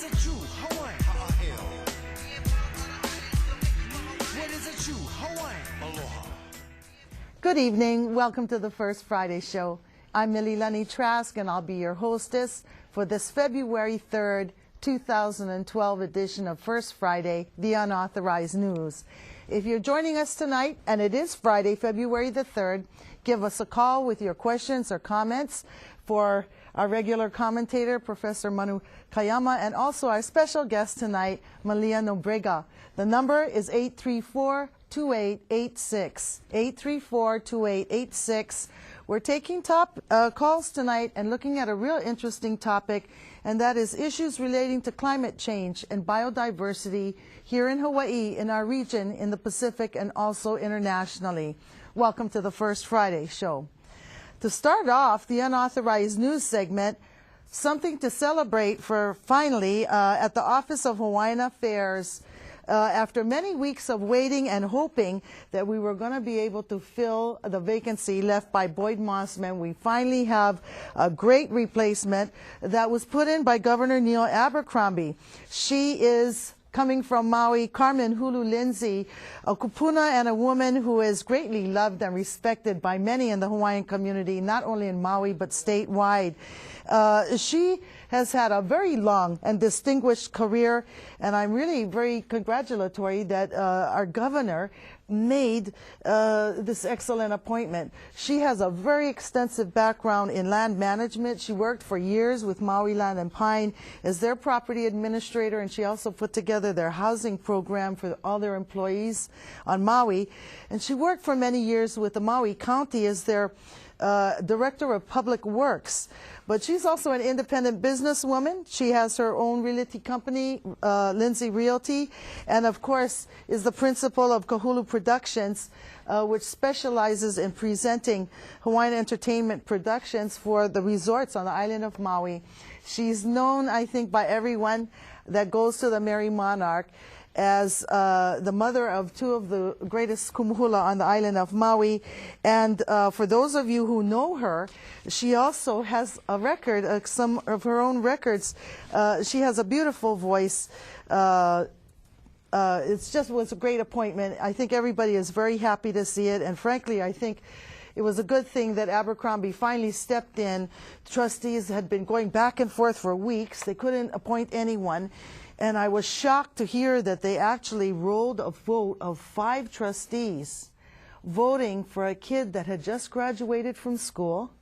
is a true Hawaiian? What is a true Hawaiian? Aloha. Good evening. Welcome to the First Friday Show. I'm Mililani Trask, and I'll be your hostess for this February 3rd, 2012 edition of First Friday, the Unauthorized News. If you're joining us tonight, and it is Friday, February the 3rd, give us a call with your questions or comments for our regular commentator, Professor Manu Kaiama, and also our special guest tonight, Malia Nobriga. The number is 834-2886, 834-2886. We're taking top calls tonight and looking at a real interesting topic, and that is issues relating to climate change and biodiversity here in Hawaii, in our region, in the Pacific, and also internationally. Welcome to the First Friday Show. To start off the Unauthorized News segment, something to celebrate for finally at the Office of Hawaiian Affairs. After many weeks of waiting and hoping that we were going to be able to fill the vacancy left by Boyd Mossman, we finally have a great replacement that was put in by Governor Neil Abercrombie. She is coming from Maui, Carmen Hulu Lindsey, a kupuna and a woman who is greatly loved and respected by many in the Hawaiian community, not only in Maui but statewide. She has had a very long and distinguished career, and I'm really very congratulatory that our governor made this excellent appointment. She has a very extensive background in land management. She worked for years with Maui Land and Pine as their property administrator, and she also put together their housing program for all their employees on Maui. And she worked for many years with the Maui County as their Director of Public Works. But she's also an independent businesswoman. She has her own realty company, Lindsey Realty, and of course is the principal of Kahulu Productions, which specializes in presenting Hawaiian entertainment productions for the resorts on the island of Maui. She's known, I think, by everyone that goes to the Merry Monarch as the mother of two of the greatest kumuhula on the island of Maui. And for those of you who know her, she also has a record, some of her own records. She has a beautiful voice. It just was a great appointment. I think everybody is very happy to see it. And frankly, I think it was a good thing that Abercrombie finally stepped in. Trustees had been going back and forth for weeks. They couldn't appoint anyone. And I was shocked to hear that they actually rolled a vote of 5 trustees voting for a kid that had just graduated from school,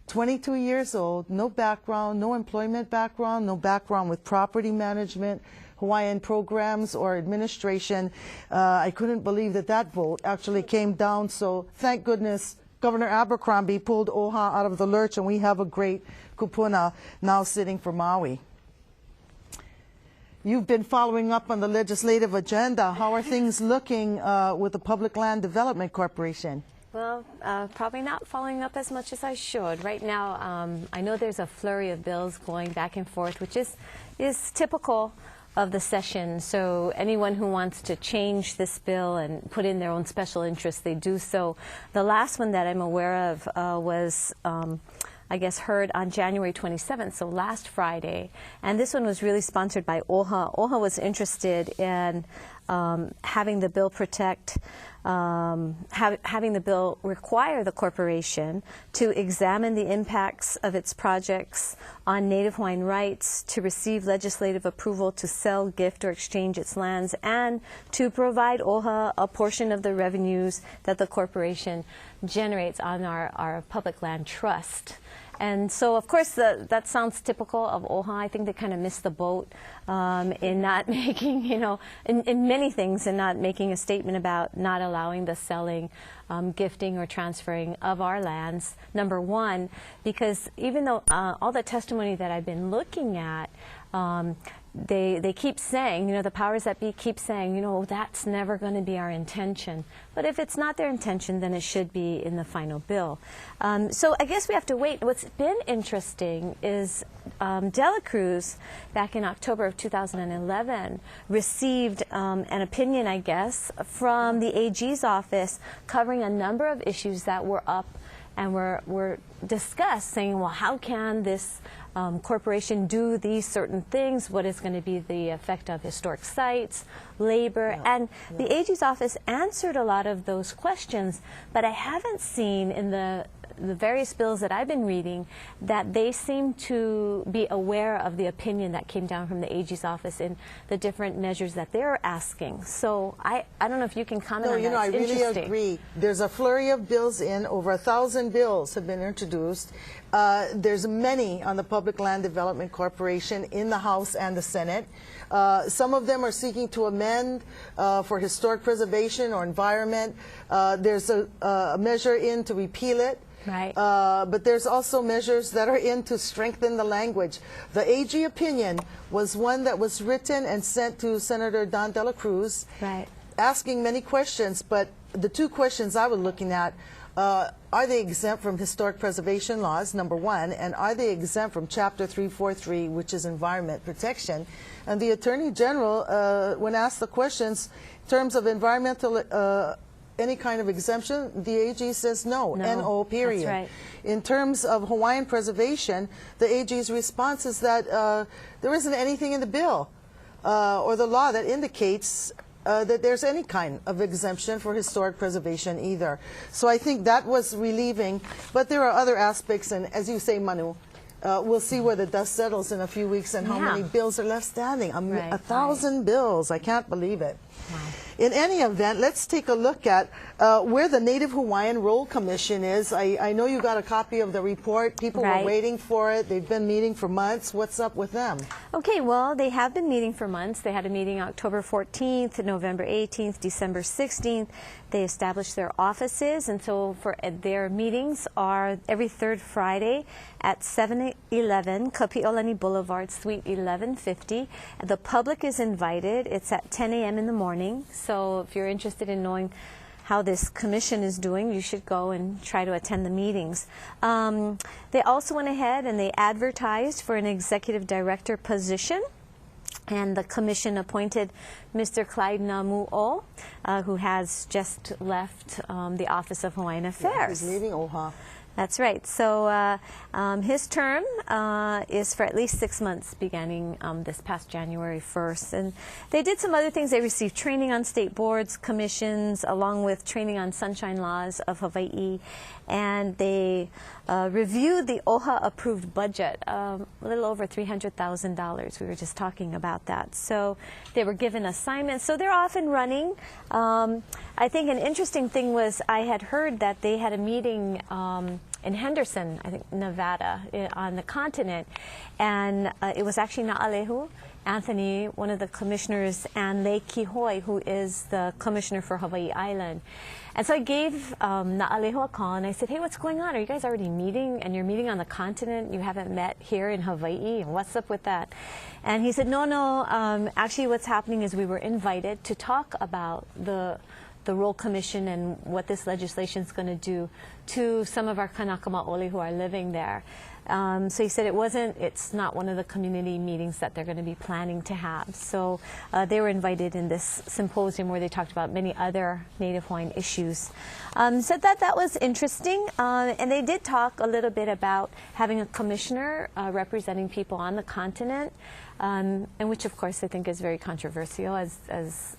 22 years old, no background, no employment background, no background with property management, Hawaiian programs or administration. I couldn't believe that that vote actually came down. So thank goodness Governor Abercrombie pulled OHA out of the lurch, and we have a great kupuna now sitting for Maui. You've been following up on the legislative agenda. How are things looking with the Public Land Development Corporation? Well, probably not following up as much as I should. Right now, I know there's a flurry of bills going back and forth, which is typical of the session. So anyone who wants to change this bill and put in their own special interest, they do so. The last one that I'm aware of was I guess, heard on January 27th, so last Friday. And this one was really sponsored by OHA. OHA was interested in having the bill protect, having the bill require the corporation to examine the impacts of its projects on Native Hawaiian rights, to receive legislative approval to sell, gift, or exchange its lands, and to provide OHA a portion of the revenues that the corporation generates on our public land trust. And so, of course, that sounds typical of OHA. I think they kind of missed the boat in not making, in many things, and not making a statement about not allowing the selling, gifting, or transferring of our lands, number one, because even though all the testimony that I've been looking at, they keep saying, the powers that be keep saying, that's never going to be our intention. But if it's not their intention, then it should be in the final bill. So I guess we have to wait. What's been interesting is Dela Cruz, back in October of 2011, received an opinion, I guess, from the AG's office covering a number of issues that were up and were discussed, saying, well, how can this corporation do these certain things? What is going to be the effect of historic sites, labor? And the AG's office answered a lot of those questions, but I haven't seen in the various bills that I've been reading that they seem to be aware of the opinion that came down from the AG's office in the different measures that they're asking. So I don't know if you can comment on that. No, I really agree. There's a flurry of bills in. Over 1,000 bills have been introduced. There's many on the Public Land Development Corporation in the House and the Senate. Some of them are seeking to amend for historic preservation or environment. There's a measure in to repeal it. Right. But there's also measures that are in to strengthen the language. The AG opinion was one that was written and sent to Senator Don Dela Cruz, right, asking many questions, but the two questions I was looking at, are they exempt from historic preservation laws, number one, and are they exempt from Chapter 343, which is environment protection? And the Attorney General, when asked the questions in terms of environmental any kind of exemption, the AG says no, N-O, period. That's right. In terms of Hawaiian preservation, the AG's response is that there isn't anything in the bill or the law that indicates that there's any kind of exemption for historic preservation either. So I think that was relieving, but there are other aspects, and as you say, Manu, we'll see where the dust settles in a few weeks and how many bills are left standing. 1,000 bills. I can't believe it. Wow. In any event, let's take a look at where the Native Hawaiian Roll Commission is. I know you got a copy of the report. People were waiting for it. They've been meeting for months. What's up with them? Okay, well, they have been meeting for months. They had a meeting October 14th, November 18th, December 16th. They established their offices, and so for their meetings are every third Friday at 711 Kapi'olani Boulevard, Suite 1150. The public is invited. It's at 10 a.m. in the morning. So if you're interested in knowing how this commission is doing, you should go and try to attend the meetings. They also went ahead and they advertised for an executive director position. And the commission appointed Mr. Clyde Namu'o, who has just left the Office of Hawaiian Affairs. He's leaving OHA. That's right. So his term is for at least 6 months, beginning this past January 1st. And they did some other things. They received training on state boards, commissions, along with training on sunshine laws of Hawaii. And they reviewed the OHA-approved budget, a little over $300,000. We were just talking about that. So they were given assignments. So they're off and running. I think an interesting thing was I had heard that they had a meeting in Henderson, I think Nevada, on the continent. And it was actually Na'alehu, Anthony, one of the commissioners, and Lei Kihoi, who is the commissioner for Hawaii Island. And so I gave Na'alehu a call, and I said, hey, what's going on? Are you guys already meeting? And you're meeting on the continent? You haven't met here in Hawaii? And what's up with that? And he said, no, actually what's happening is we were invited to talk about the Roll Commission and what this legislation is going to do to some of our Kanaka Ma'ole who are living there. So he said it's not one of the community meetings that they're going to be planning to have. So they were invited in this symposium where they talked about many other Native Hawaiian issues. So that was interesting. And they did talk a little bit about having a commissioner representing people on the continent, and which of course I think is very controversial, as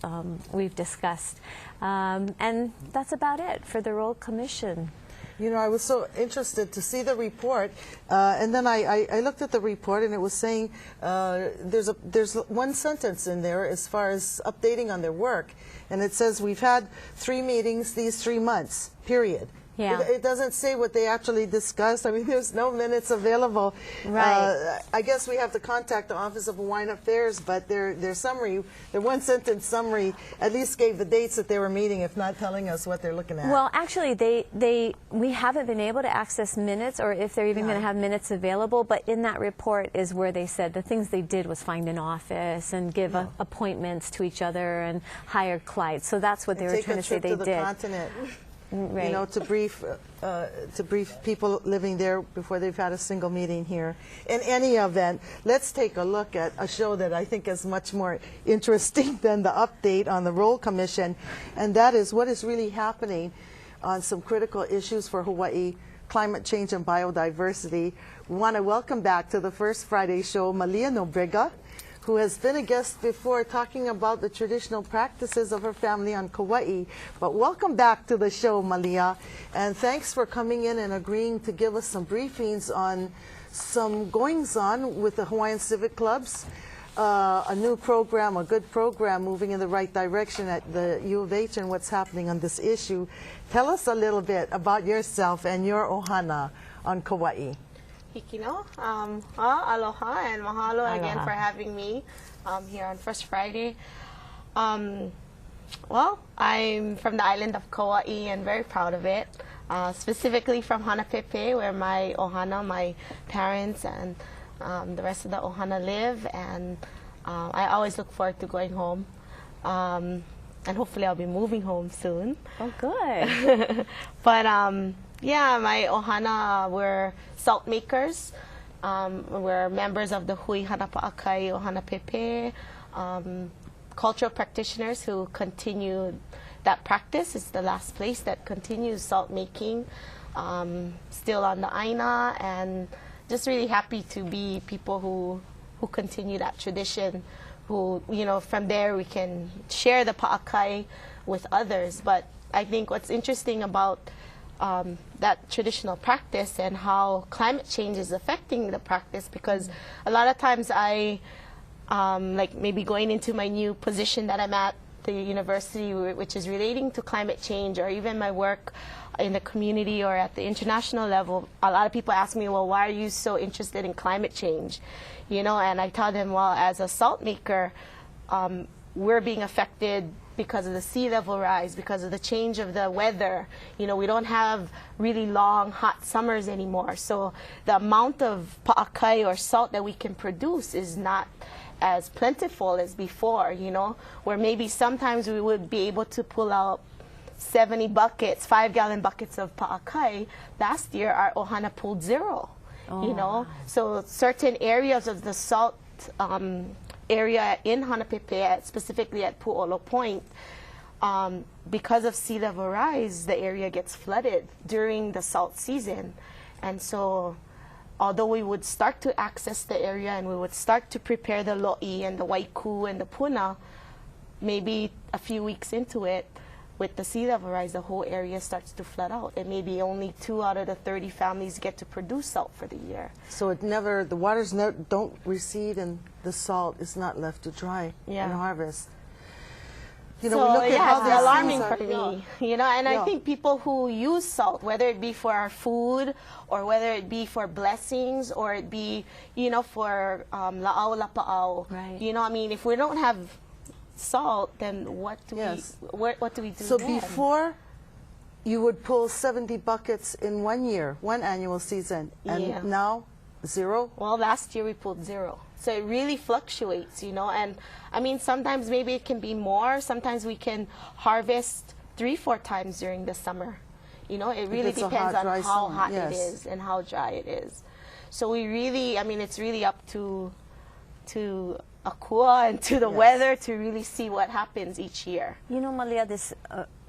we've discussed. And that's about it for the Roll Commission. You know, I was so interested to see the report, and then I looked at the report, and it was saying there's one sentence in there as far as updating on their work, and it says we've had 3 meetings these 3 months, period. Yeah. It doesn't say what they actually discussed. I mean, there's no minutes available. Right. I guess we have to contact the Office of Hawaiian Affairs, but their summary, their one-sentence summary, at least gave the dates that they were meeting, if not telling us what they're looking at. Well, actually, we haven't been able to access minutes, or if they're even going to have minutes available, but in that report is where they said the things they did was find an office and give appointments to each other and hire Clyde. So that's what they were trying to say they did. Take a trip to the continent. Right. You know, to brief people living there before they've had a single meeting here. In any event, let's take a look at a show that I think is much more interesting than the update on the Roll Commission, and that is what is really happening on some critical issues for Hawaii climate change and biodiversity. We want to welcome back to the First Friday show Malia Nobriga, who has been a guest before talking about the traditional practices of her family on Kauai. But welcome back to the show, Malia, and thanks for coming in and agreeing to give us some briefings on some goings-on with the Hawaiian Civic Clubs, a new program, a good program moving in the right direction at the U of H and what's happening on this issue. Tell us a little bit about yourself and your ohana on Kauai. Hikino, aloha and mahalo again for having me here on First Friday. Well, I'm from the island of Kauai and very proud of it, specifically from Hanapepe, where my ohana, my parents, and the rest of the ohana live, and I always look forward to going home. And hopefully I'll be moving home soon. Oh, good. But yeah, my ohana, we're salt makers. We're members of the Hui Hanapa'akai Ohana Pepe, cultural practitioners who continue that practice. It's the last place that continues salt making, still on the Aina, and just really happy to be people who continue that tradition, who, you know, from there we can share the pa'akai with others. But I think what's interesting about that traditional practice and how climate change is affecting the practice, because a lot of times I, like maybe going into my new position that I'm at the university, which is relating to climate change, or even my work in the community or at the international level, a lot of people ask me, well, why are you so interested in climate change? You know, and I tell them, well, as a salt maker, we're being affected because of the sea level rise, because of the change of the weather. You know, we don't have really long, hot summers anymore. So the amount of pa'akai or salt that we can produce is not as plentiful as before, you know, where maybe sometimes we would be able to pull out 70 buckets, 5-gallon buckets of pa'akai. Last year, our ohana pulled 0, you know. So certain areas of the salt area in Hanapepe, specifically at Pu'olo Point, because of sea level rise, the area gets flooded during the salt season. And so although we would start to access the area and we would start to prepare the lo'i and the waiku and the puna, maybe a few weeks into it, with the sea level rise, the whole area starts to flood out, and maybe only 2 out of the 30 families get to produce salt for the year. So it never, the waters don't recede, and the salt is not left to dry in harvest. You know, so, we look at how it's alarming for me, you know, and I think people who use salt, whether it be for our food or whether it be for blessings or it be, you know, for la'au lapa'au, you know, I mean, if we don't have salt, then what do what do we do So then? before, you would pull 70 buckets in 1 year, one annual season, and now 0? Well, last year we pulled 0. So it really fluctuates, you know, and I mean, sometimes maybe it can be more. Sometimes we can harvest 3-4 times during the summer. You know, it really depends on how hot it is and how dry it is. So we really, I mean, it's really up to Akua and to the weather to really see what happens each year. You know, Malia, this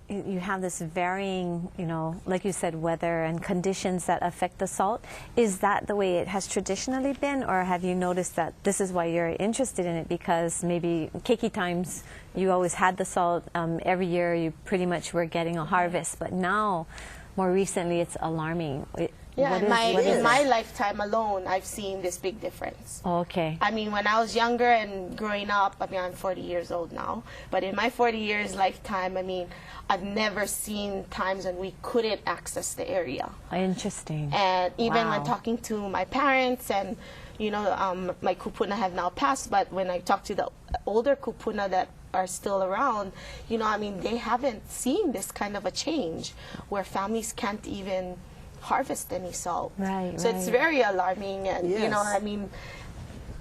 you have this varying, you know, like you said, weather and conditions that affect the salt. Is that the way it has traditionally been, or have you noticed that this is why you're interested in it? Because maybe keiki times you always had the salt, every year you pretty much were getting a harvest, but now, more recently, it's alarming. Yeah, in my lifetime alone, I've seen this big difference. Oh, okay. I mean, when I was younger and growing up, I mean, I'm 40 years old now, but in my 40 years lifetime, I mean, I've never seen times when we couldn't access the area. Interesting. And even when talking to my parents and, you know, my kupuna have now passed, but when I talk to the older kupuna that are still around, you know, I mean, they haven't seen this kind of a change where families can't even harvest any salt. So it's very alarming, and you know, I mean,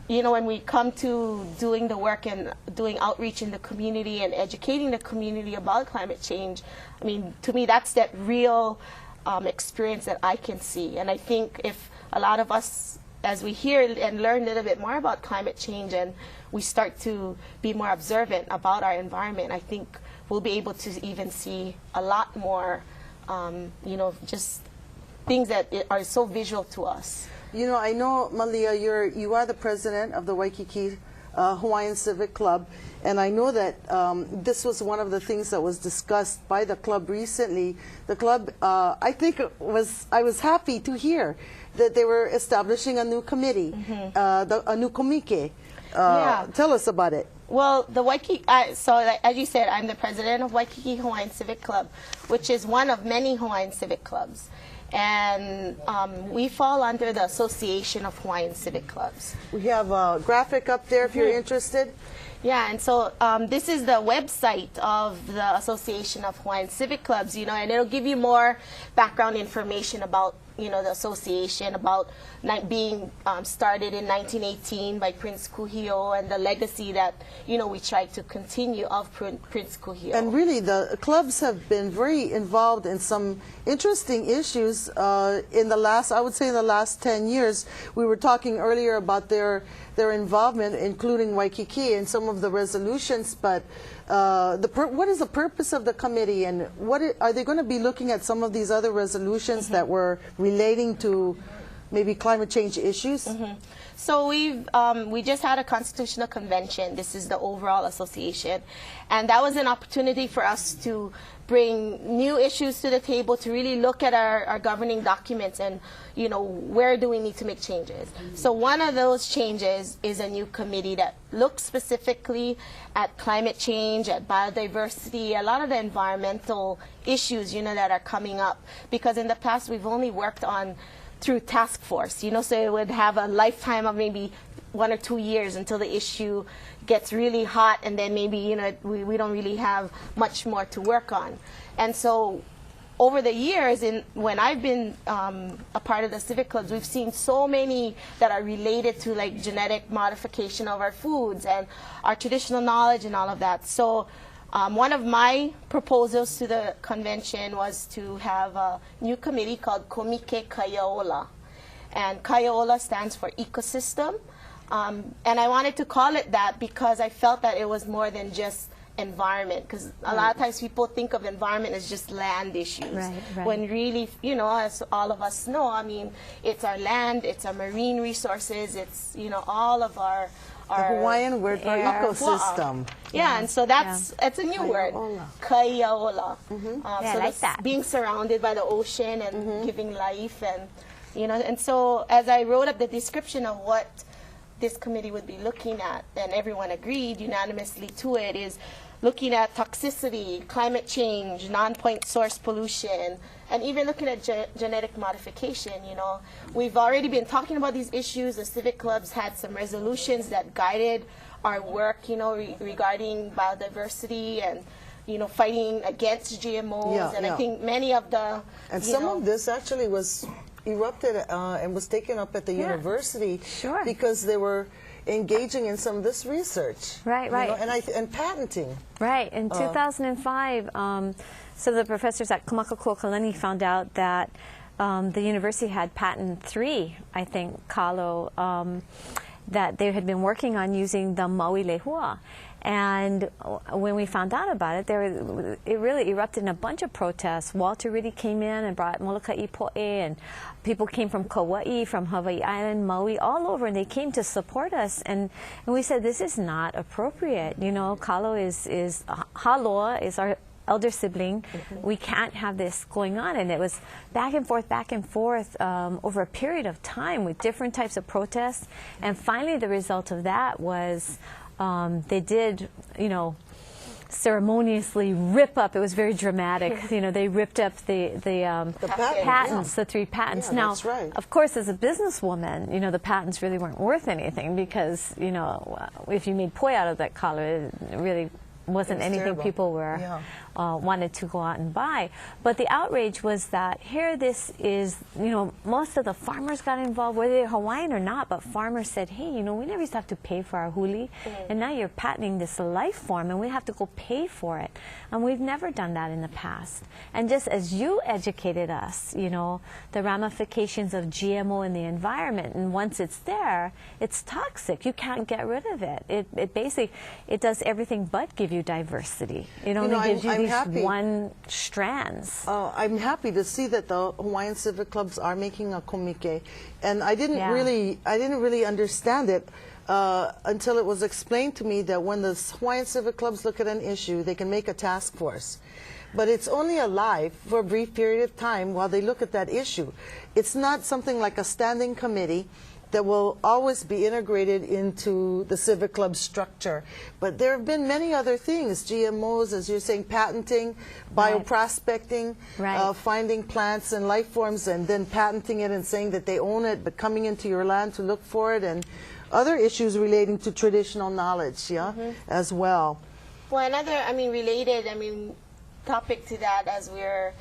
you know, when we come to doing the work and doing outreach in the community and educating the community about climate change, I mean, to me, that's that real experience that I can see. And I think if a lot of us, as we hear and learn a little bit more about climate change and we start to be more observant about our environment, I think we'll be able to even see a lot more, you know, just things that are so visual to us. You know, I know, Malia, you are the president of the Waikiki Hawaiian Civic Club, and I know that this was one of the things that was discussed by the club recently. The club, I think, I was happy to hear that they were establishing a new committee, a new komike. Tell us about it. Well, the Waikiki, so as you said, I'm the president of Waikiki Hawaiian Civic Club, which is one of many Hawaiian civic clubs. And we fall under the Association of Hawaiian Civic Clubs. We have a graphic up there if you're interested. Yeah, and so this is the website of the Association of Hawaiian Civic Clubs, you know, and it'll give you more background information about, you know, the association, about being started in 1918 by Prince Kuhio, and the legacy that, you know, we try to continue of Prince Kuhio. And really, the clubs have been very involved in some interesting issues in the last, I would say in the last 10 years. We were talking earlier about their involvement, including Waikiki, and some of the resolutions, but what is the purpose of the committee, and are they going to be looking at some of these other resolutions that were relating to maybe climate change issues? So we just had a constitutional convention. This is the overall association, and that was an opportunity for us to bring new issues to the table, to really look at our governing documents and, you know, where do we need to make changes. So one of those changes is a new committee that looks specifically at climate change, at biodiversity, a lot of the environmental issues, you know, that are coming up. Because in the past we've only worked on through task force, you know, so it would have a lifetime of maybe 1 or 2 years until the issue gets really hot, and then maybe, you know, we don't really have much more to work on. And so over the years, when I've been a part of the civic clubs, we've seen so many that are related to like genetic modification of our foods and our traditional knowledge and all of that. So one of my proposals to the convention was to have a new committee called Komike Kaiaola. And Kaiaola stands for ecosystem. And I wanted to call it that because I felt that it was more than just environment, because a lot of times people think of environment as just land issues. Right. When really, you know, as all of us know, I mean, it's our land, it's our marine resources, it's, you know, all of our the Hawaiian word for ecosystem. Yeah, and so it's a new word, Kaiaola. Yeah, so I like that. Being surrounded by the ocean and giving life, and, you know, and so as I wrote up the description of what this committee would be looking at, and everyone agreed unanimously to it, is looking at toxicity, climate change, non-point source pollution, and even looking at genetic modification. You know, we've already been talking about these issues. The civic clubs had some resolutions that guided our work, you know, regarding biodiversity and, you know, fighting against GMOs. I think many of the... And some of this actually was erupted and was taken up at the university because they were engaging in some of this research. Right. You know, and patenting. Right. In 2005, some of the professors at Kamakakuakalani found out that the university had patent 3, I think, kalo, that they had been working on using the maui lehua. And when we found out about it, it really erupted in a bunch of protests. Walter really came in and brought Moloka'i Po'e, and people came from Kauai, from Hawaii Island, Maui, all over, and they came to support us. And we said, this is not appropriate. You know, kalo is haloa is our elder sibling. We can't have this going on. And it was back and forth over a period of time with different types of protests. And finally, the result of that was they did, you know, ceremoniously rip up. It was very dramatic. You know, they ripped up the patents, the 3 patents. Yeah, now, that's right. Of course, as a businesswoman, you know, the patents really weren't worth anything because, you know, if you made poi out of that collar, it really wasn't anything terrible. People were wanted to go out and buy. But the outrage was that here this is, you know, most of the farmers got involved, whether they're Hawaiian or not, but farmers said, hey, you know, we never used to have to pay for our huli, and now you're patenting this life form and we have to go pay for it. And we've never done that in the past. And just as you educated us, you know, the ramifications of GMO in the environment, and once it's there, it's toxic. You can't get rid of it. It basically, it does everything but give you you diversity. It only gives you these one strands. I'm happy to see that the Hawaiian Civic Clubs are making a komike, and I didn't really understand it until it was explained to me that when the Hawaiian Civic Clubs look at an issue, they can make a task force. But it's only alive for a brief period of time while they look at that issue. It's not something like a standing committee that will always be integrated into the Civic Club structure. But there have been many other things, GMOs, as you're saying, patenting, bioprospecting, finding plants and life forms and then patenting it and saying that they own it, but coming into your land to look for it, and other issues relating to traditional knowledge, as well. Well, another, related, topic to that, as we're,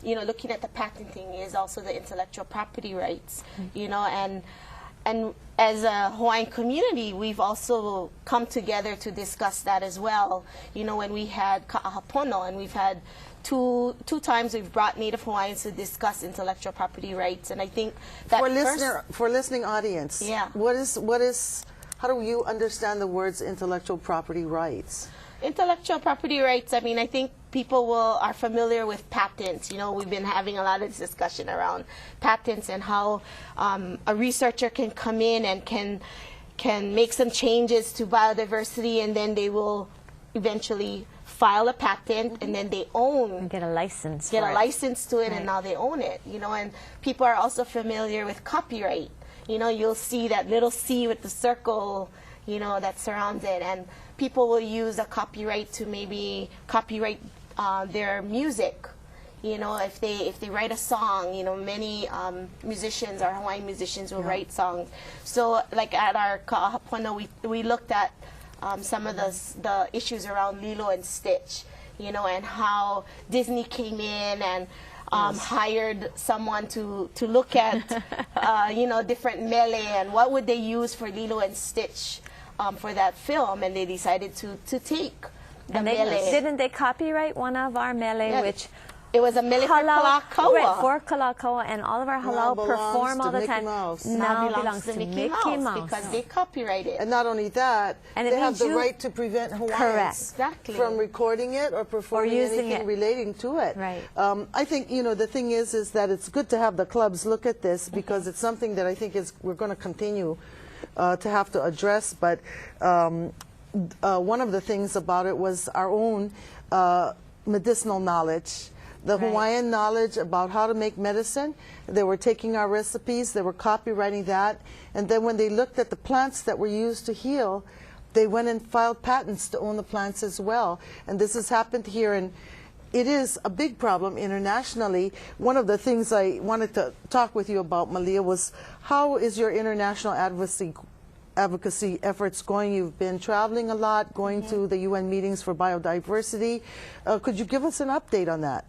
looking at the patenting, is also the intellectual property rights, and as a Hawaiian community, we've also come together to discuss that as well. When we had Ka'ahapono, and we've had two times we've brought Native Hawaiians to discuss intellectual property rights, and I think that for listening audience, how do you understand the words intellectual property rights? Intellectual property rights, I think people are familiar with patents. We've been having a lot of discussion around patents and how a researcher can come in and can make some changes to biodiversity, and then they will eventually file a patent, and then they get a license. License to it, and now they own it. And people are also familiar with copyright. You'll see that little C with the circle, that surrounds it, and people will use a copyright to maybe copyright their music. If they write a song, many musicians, our Hawaiian musicians, will write songs. So, like at our Ka'ahapono, we looked at some of the issues around Lilo and Stitch, and how Disney came in and hired someone to look at, different mele and what would they use for Lilo and Stitch for that film, and they decided to take the mele. Didn't they copyright one of our mele, which it was a mele for Kalakaua, and all of our halal perform all the time. Now belongs to Mickey Mouse because they copyrighted. And not only that, they have the right to prevent Hawaiians from recording it or performing anything relating to it. Right. I think the thing is that it's good to have the clubs look at this, because it's something that I think we're going to continue to have to address. But one of the things about it was our own medicinal knowledge. The Hawaiian knowledge about how to make medicine. They were taking our recipes, they were copywriting that, and then when they looked at the plants that were used to heal, they went and filed patents to own the plants as well. And this has happened here, and it is a big problem internationally. One of the things I wanted to talk with you about, Malia, was how is your international advocacy efforts going? You've been traveling a lot, going to the UN meetings for biodiversity. Could you give us an update on that?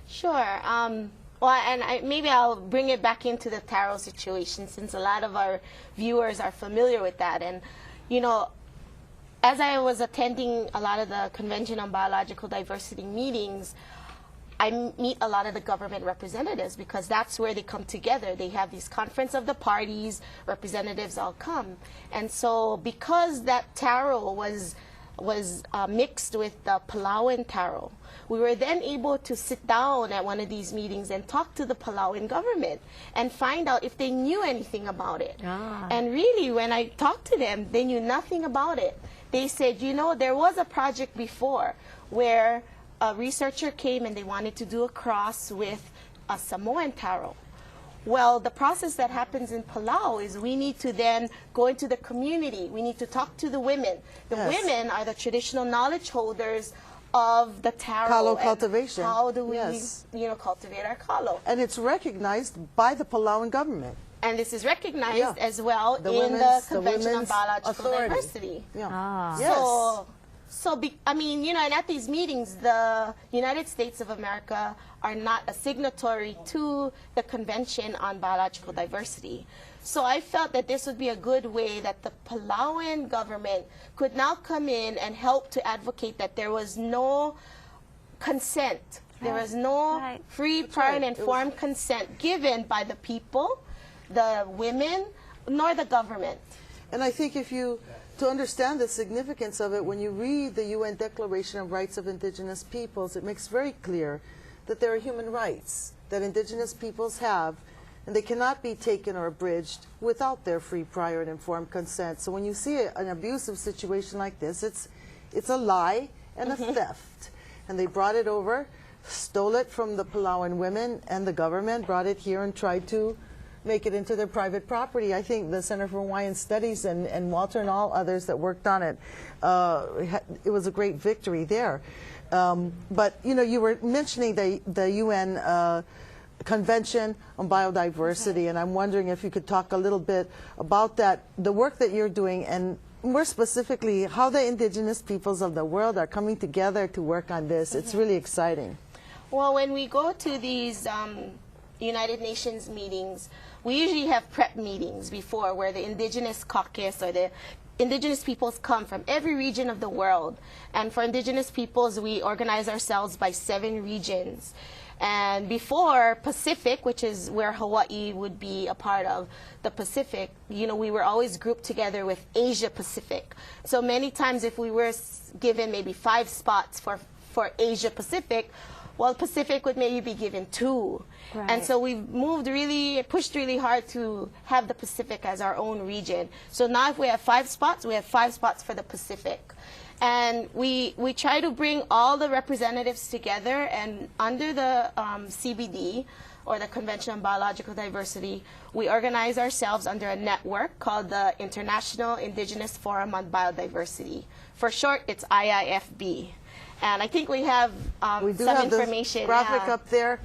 Sure. Maybe I'll bring it back into the taro situation, since a lot of our viewers are familiar with that. And, as I was attending a lot of the Convention on Biological Diversity meetings, I meet a lot of the government representatives, because that's where they come together. They have these conference of the parties, representatives all come. And so because that taro was mixed with the Palauan taro, we were then able to sit down at one of these meetings and talk to the Palauan government and find out if they knew anything about it. And really, when I talked to them, they knew nothing about it. They said, there was a project before where a researcher came and they wanted to do a cross with a Samoan taro. Well, the process that happens in Palau is we need to then go into the community. We need to talk to the women. The women are the traditional knowledge holders of the taro. Kalo cultivation. How do we, cultivate our kalo? And it's recognized by the Palauan government. And this is recognized as well in the Convention on Biological Diversity. And at these meetings, the United States of America are not a signatory to the Convention on Biological Diversity. So I felt that this would be a good way that the Palauan government could now come in and help to advocate that there was no consent. There was no free, prior, and informed consent given by the people, the women, nor the government. And I think if you to understand the significance of it, when you read the UN Declaration of Rights of Indigenous Peoples, it makes very clear that there are human rights that indigenous peoples have, and they cannot be taken or abridged without their free, prior, and informed consent. So when you see an abusive situation like this, it's a lie and a theft. And they brought it over, stole it from the Palauan women, and the government brought it here and tried to make it into their private property. I think the Center for Hawaiian Studies and Walter and all others that worked on it, it was a great victory there. But, you know, you were mentioning the UN Convention on Biodiversity, and I'm wondering if you could talk a little bit about that, the work that you're doing, and more specifically, how the indigenous peoples of the world are coming together to work on this. It's really exciting. Well, when we go to these United Nations meetings, we usually have prep meetings before where the indigenous caucus or the indigenous peoples come from every region of the world. And for indigenous peoples, we organize ourselves by 7 regions. And before Pacific, which is where Hawaii would be a part of the Pacific, you know, we were always grouped together with Asia Pacific. So many times if we were given maybe 5 spots for Asia Pacific, well, Pacific would maybe be given 2. Right. And so we've pushed really hard to have the Pacific as our own region. So now if we have 5 spots, we have 5 spots for the Pacific. And we try to bring all the representatives together, and under the CBD, or the Convention on Biological Diversity, we organize ourselves under a network called the International Indigenous Forum on Biodiversity. For short, it's IIFB. And I think we have we do some have information. This graphic up there.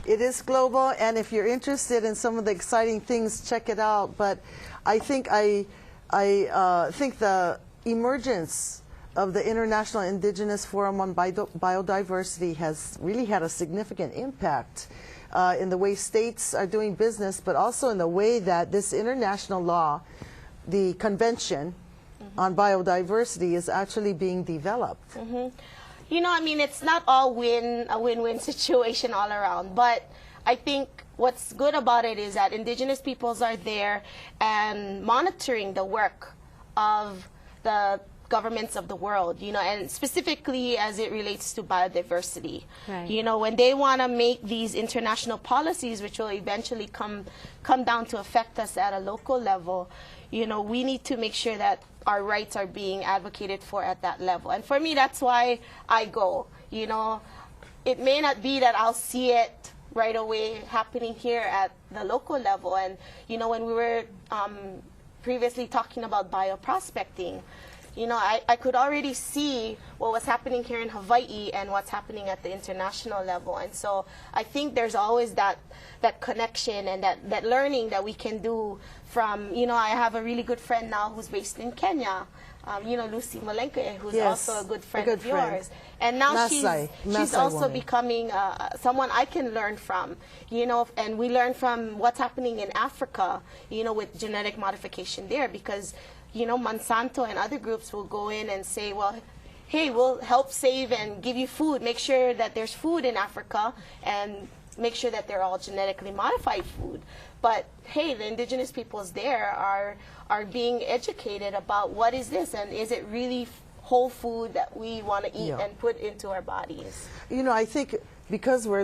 It is global, and if you're interested in some of the exciting things, check it out. But I think think the emergence of the International Indigenous Forum on Biodiversity has really had a significant impact in the way states are doing business, but also in the way that this international law, the Convention on Biodiversity, is actually being developed. You know, I mean, it's not all a win-win situation all around, but I think what's good about it is that indigenous peoples are there and monitoring the work of the governments of the world, you know, and specifically as it relates to biodiversity. Right. You know, when they want to make these international policies, which will eventually come down to affect us at a local level, you know, we need to make sure that our rights are being advocated for at that level. And for me, that's why I go. You know, it may not be that I'll see it right away happening here at the local level. And, you know, when we were previously talking about bioprospecting, you know, I could already see what was happening here in Hawaii and what's happening at the international level. And so I think there's always that connection and that learning that we can do from, you know, I have a really good friend now who's based in Kenya, you know, Lucy Molenke, who's also a good friend of yours. And now she's also becoming someone I can learn from, you know, and we learn from what's happening in Africa, you know, with genetic modification there, because you know, Monsanto and other groups will go in and say, well, hey, we'll help save and give you food. Make sure that there's food in Africa and make sure that they're all genetically modified food. But, hey, the indigenous peoples there are being educated about what is this and is it really whole food that we want to eat and put into our bodies. You know, I think because we're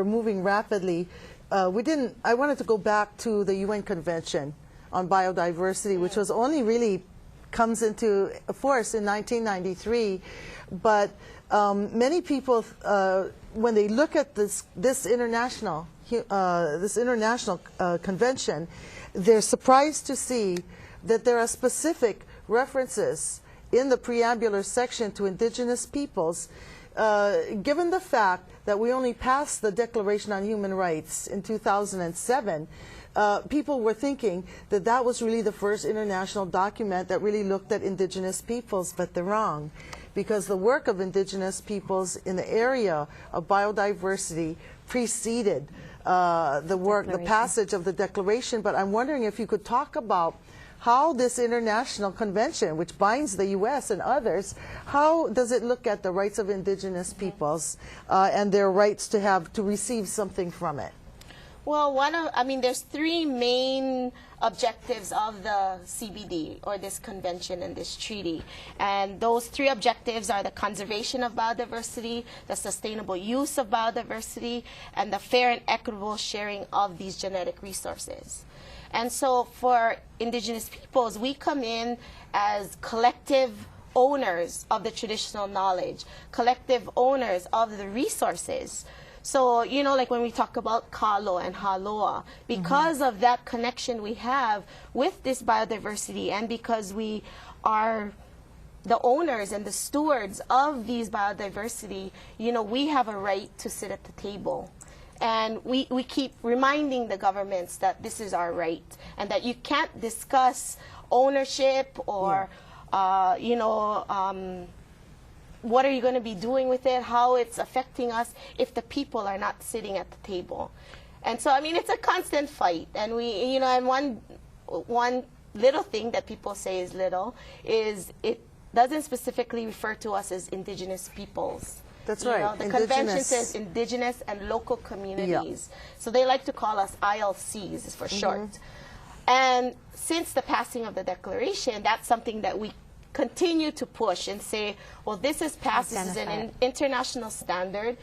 moving rapidly, I wanted to go back to the UN Convention on Biodiversity, which was only really comes into force in 1993, but many people, when they look at this international convention, they're surprised to see that there are specific references in the preambular section to indigenous peoples, given the fact that we only passed the Declaration on Human Rights in 2007. People were thinking that that was really the first international document that really looked at indigenous peoples, but they're wrong, because the work of indigenous peoples in the area of biodiversity preceded the passage of the Declaration. But I'm wondering if you could talk about how this international convention, which binds the U.S. and others, how does it look at the rights of indigenous peoples and their rights to receive something from it? Well, there's three main objectives of the CBD, or this convention and this treaty. And those three objectives are the conservation of biodiversity, the sustainable use of biodiversity, and the fair and equitable sharing of these genetic resources. And so for indigenous peoples, we come in as collective owners of the traditional knowledge, collective owners of the resources. So, you know, like when we talk about kalo and haloa, because of that connection we have with this biodiversity, and because we are the owners and the stewards of these biodiversity, you know, we have a right to sit at the table. And we keep reminding the governments that this is our right, and that you can't discuss ownership or, you know, what are you going to be doing with it, how it's affecting us, if the people are not sitting at the table. And so, I mean, it's a constant fight. And we, you know, and one little thing that people say is little is it doesn't specifically refer to us as indigenous peoples. That's you right. know, the convention says indigenous and local communities. So they like to call us ILCs for short. And since the passing of the declaration, that's something that we continue to push and say, well, this is passed, this is an international standard.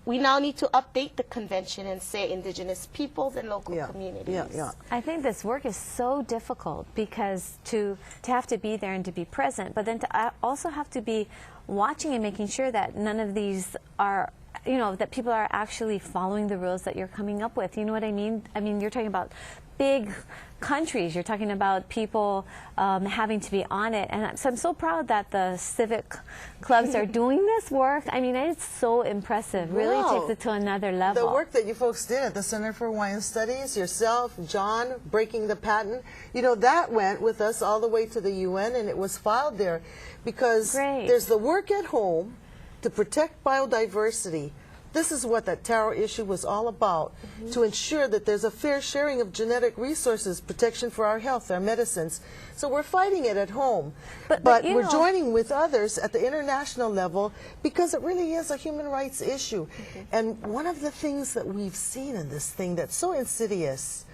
We now need to update the convention and say indigenous peoples and local communities. I think this work is so difficult because to have to be there and to be present, but then to also have to be watching and making sure that none of these are, you know, that people are actually following the rules that you're coming up with. You know what I mean? I mean, you're talking about big countries. You're talking about people having to be on it. And so I'm so proud that the civic clubs are doing this work. I mean, it's so impressive. Really takes it to another level. The work that you folks did at the Center for Hawaiian Studies, yourself, John, breaking the patent, you know, that went with us all the way to the UN, and it was filed there because there's the work at home to protect biodiversity. This is what that Taro issue was all about, to ensure that there's a fair sharing of genetic resources, protection for our health, our medicines. So we're fighting it at home, but we're joining with others at the international level because it really is a human rights issue. And one of the things that we've seen in this thing that's so insidious,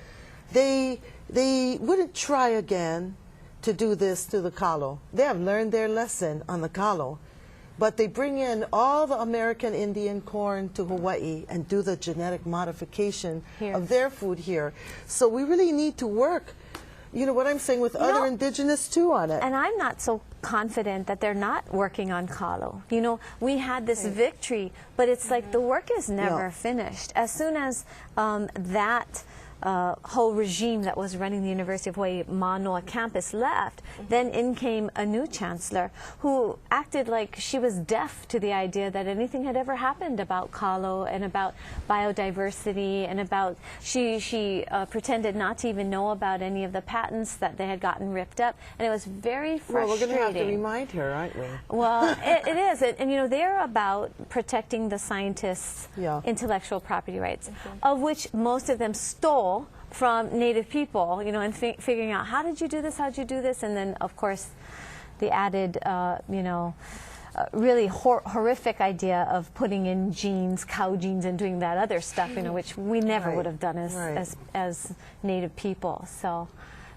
they wouldn't try again to do this to the kalo. They have learned their lesson on the kalo. But they bring in all the American Indian corn to Hawaii and do the genetic modification of their food here. So we really need to work, you know what I'm saying, with other indigenous too on it. And I'm not so confident that they're not working on kalo. You know, we had this victory, but it's like the work is never finished. As soon as that whole regime that was running the University of Hawaii Manoa campus left, then in came a new chancellor who acted like she was deaf to the idea that anything had ever happened about kalo and about biodiversity, and about she pretended not to even know about any of the patents that they had gotten ripped up, and it was very frustrating. Well, we're going to have to remind her, aren't we? Well, it is, and you know, they're about protecting the scientists' intellectual property rights, of which most of them stole from Native people, you know, and figuring out how did you do this, how did you do this, and then of course the added, you know, really horrific idea of putting in genes, cow genes, and doing that other stuff, you know, which we never would have done as Native people. So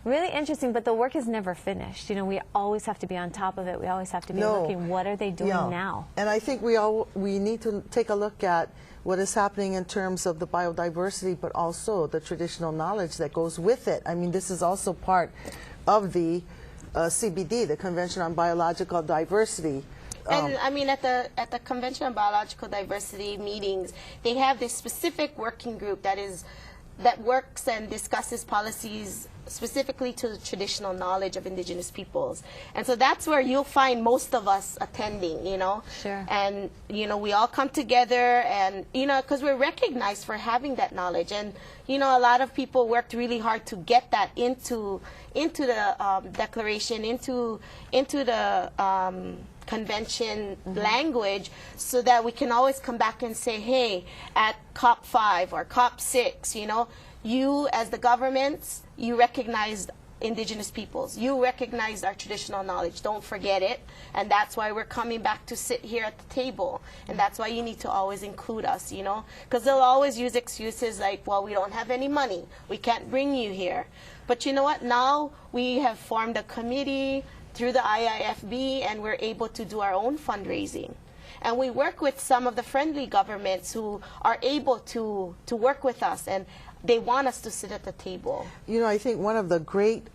really interesting, but the work is never finished. You know, we always have to be on top of it. We always have to be looking, what are they doing now? And I think we need to take a look at what is happening in terms of the biodiversity, but also the traditional knowledge that goes with it. I mean, this is also part of the CBD, the Convention on Biological Diversity. And I mean, at the Convention on Biological Diversity meetings, they have this specific working group that works and discusses policies specifically to the traditional knowledge of indigenous peoples. And so that's where you'll find most of us attending, you know. Sure. And, you know, we all come together and, you know, because we're recognized for having that knowledge. And, you know, a lot of people worked really hard to get that into the declaration, into the convention language, so that we can always come back and say, hey, at COP5 or COP6, you know, you as the governments, you recognized indigenous peoples. You recognized our traditional knowledge. Don't forget it. And that's why we're coming back to sit here at the table. And that's why you need to always include us, you know, because they'll always use excuses like, well, we don't have any money. We can't bring you here. But you know what? Now we have formed a committee through the IIFB, and we're able to do our own fundraising. And we work with some of the friendly governments who are able to work with us, and they want us to sit at the table. You know, I think one of the great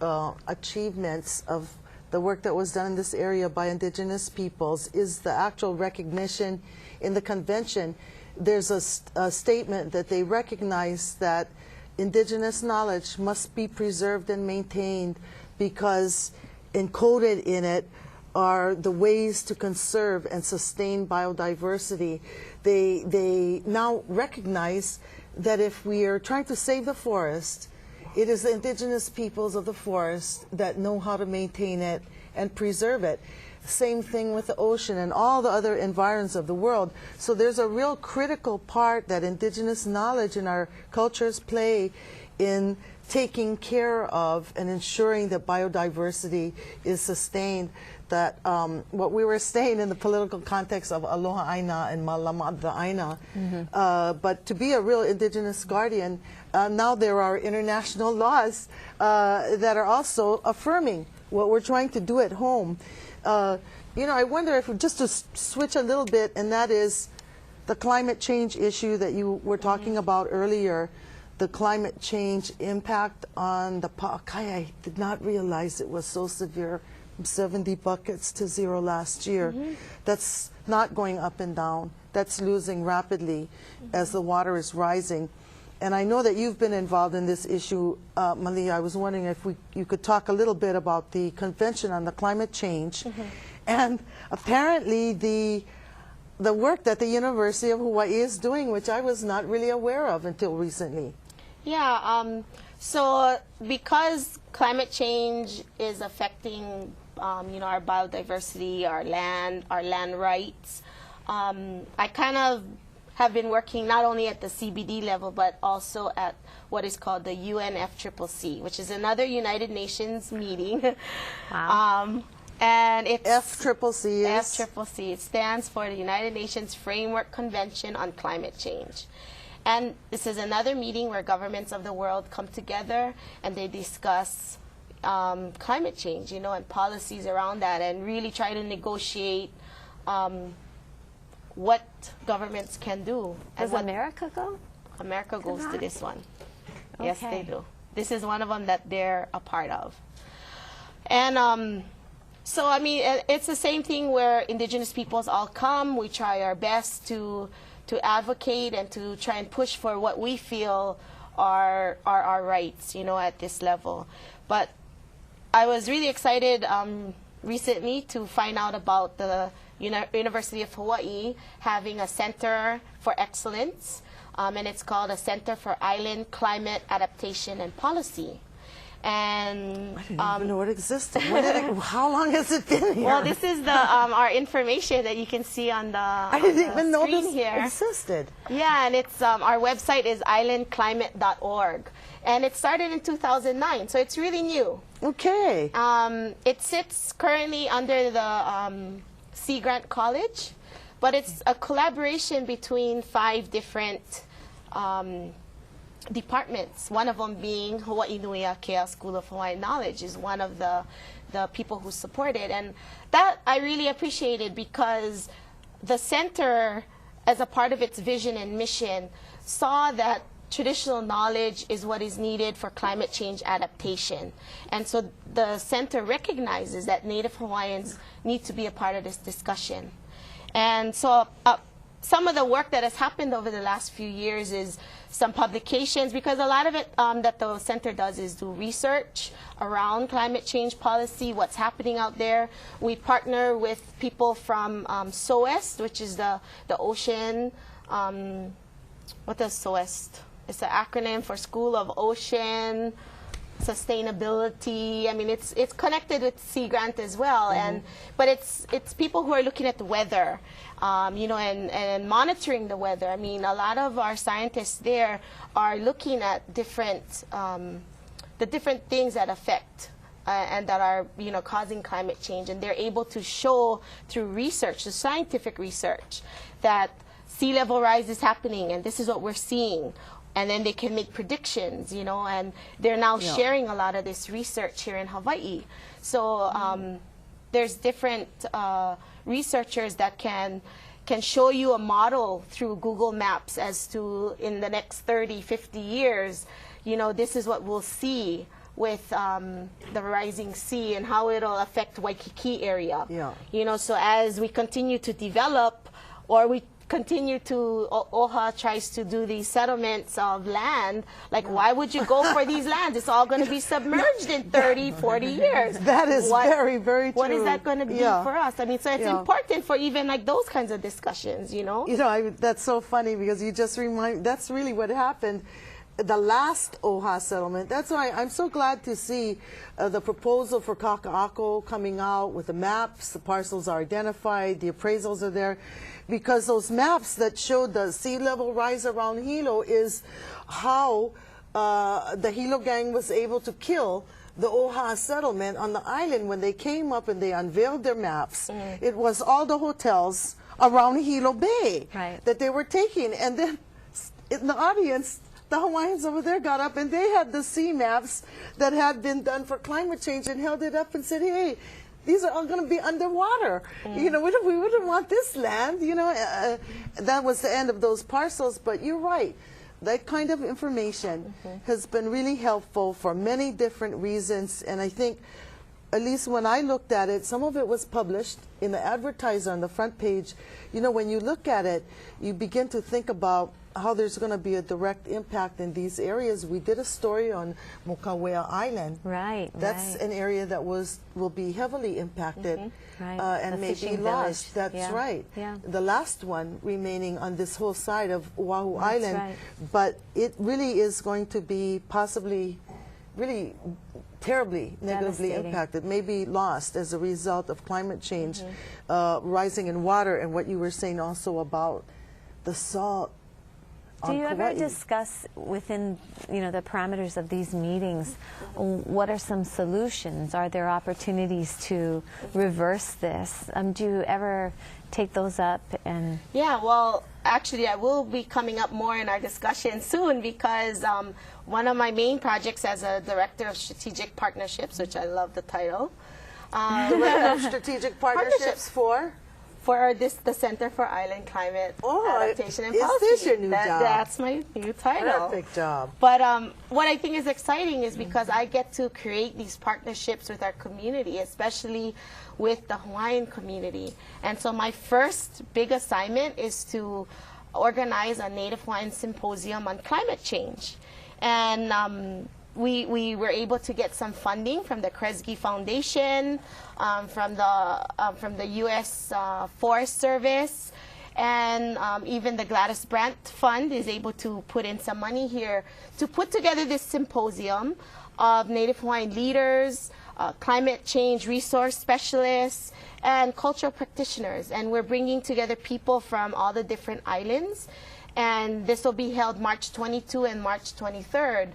achievements of the work that was done in this area by indigenous peoples is the actual recognition in the convention. There's a statement that they recognize that indigenous knowledge must be preserved and maintained because encoded in it are the ways to conserve and sustain biodiversity. They now recognize that if we are trying to save the forest, it is the indigenous peoples of the forest that know how to maintain it and preserve it. Same thing with the ocean and all the other environs of the world. So there's a real critical part that indigenous knowledge in our cultures play in taking care of and ensuring that biodiversity is sustained. That what we were saying in the political context of Aloha Aina and Malamada Aina, but to be a real indigenous guardian, now there are international laws that are also affirming what we're trying to do at home. You know, I wonder if, just to switch a little bit, and that is the climate change issue that you were talking about earlier, the climate change impact on the Pa'akai. I did not realize it was so severe. 70 buckets to 0 last year. That's not going up and down. That's losing rapidly as the water is rising. And I know that you've been involved in this issue, Malia. I was wondering if you could talk a little bit about the Convention on the Climate Change and apparently the work that the University of Hawaii is doing, which I was not really aware of until recently. Yeah, so because climate change is affecting you know, our biodiversity, our land rights, I kind of have been working not only at the CBD level, but also at what is called the UNFCCC, which is another United Nations meeting. Wow. And it's FCCC is? FCCC. It stands for the United Nations Framework Convention on Climate Change. And this is another meeting where governments of the world come together and they discuss climate change, you know, and policies around that, and really try to negotiate what governments can do. Does America go? America goes to this one. Okay. Yes, they do. This is one of them that they're a part of. And so, I mean, it's the same thing where indigenous peoples all come. We try our best to advocate and to try and push for what we feel are our rights, you know, at this level. But I was really excited recently to find out about the University of Hawaii having a Center for Excellence, and it's called a Center for Island Climate Adaptation and Policy. And I didn't even know it existed. How long has it been here? Well, this is the our information that you can see on the I didn't even know this here. existed. Yeah, and it's our website is islandclimate.org, and it started in 2009, so it's really new. Okay. It sits currently under the Sea Grant College, but it's a collaboration between 5 different departments. One of them being Hawaii Nui Akea School of Hawaiian Knowledge is one of the people who support it, and that I really appreciated because the center, as a part of its vision and mission, saw that traditional knowledge is what is needed for climate change adaptation. And so the center recognizes that Native Hawaiians need to be a part of this discussion. And so some of the work that has happened over the last few years is some publications, because a lot of it that the center does is do research around climate change policy, what's happening out there. We partner with people from SOEST, which is the ocean, what does SOEST? It's an acronym for School of Ocean Sustainability. I mean, it's connected with Sea Grant as well, but it's people who are looking at the weather, you know, and monitoring the weather. I mean, a lot of our scientists there are looking at different the different things that affect and that are, you know, causing climate change. And they're able to show through research, the scientific research, that sea level rise is happening and this is what we're seeing. And then they can make predictions, you know, and they're now sharing a lot of this research here in Hawaii. So there's different researchers that can show you a model through Google Maps as to in the next 30, 50 years, you know, this is what we'll see with the rising sea and how it'll affect Waikiki area. Yeah. You know, so as we continue to develop, or we continue to, OHA tries to do these settlements of land, like why would you go for these lands? It's all going to be submerged in 30, 40 years. That is very, very true. What is that going to be for us? I mean, so it's important for even like those kinds of discussions, you know? You know, that's so funny because you just remind, that's really what happened. The last OHA settlement, that's why I'm so glad to see the proposal for Kaka'ako coming out with the maps. The parcels are identified, the appraisals are there, because those maps that showed the sea level rise around Hilo is how the Hilo gang was able to kill the OHA settlement on the island. When they came up and they unveiled their maps, it was all the hotels around Hilo Bay that they were taking. And then in the audience, the Hawaiians over there got up and they had the sea maps that had been done for climate change and held it up and said, hey, these are all going to be underwater. You know, we wouldn't want this land, you know. That was the end of those parcels. But you're right. That kind of information has been really helpful for many different reasons. And I think, at least when I looked at it, some of it was published in the Advertiser on the front page. You know, when you look at it, you begin to think about how there's going to be a direct impact in these areas. We did a story on Mokawea Island. That's an area that will be heavily impacted and may be lost. That's right. The last one remaining on this whole side of Oahu Island. But it really is going to be possibly really terribly negatively impacted, maybe lost as a result of climate change, rising in water, and what you were saying also about the salt. Do you ever discuss within, you know, the parameters of these meetings, what are some solutions? Are there opportunities to reverse this? Do you ever take those up? And yeah, well, actually, I will be coming up more in our discussion soon, because one of my main projects as a director of strategic partnerships, which I love the title. Strategic partnerships for the Center for Island Climate Adaptation and Policy. Is this your new job? That's my new title. Perfect job. But what I think is exciting is because I get to create these partnerships with our community, especially with the Hawaiian community. And so my first big assignment is to organize a Native Hawaiian symposium on climate change. And we were able to get some funding from the Kresge Foundation, from the U.S. Forest Service, and even the Gladys Brandt Fund is able to put in some money here to put together this symposium of Native Hawaiian leaders, climate change resource specialists, and cultural practitioners. And we're bringing together people from all the different islands. And this will be held March 22 and March 23rd.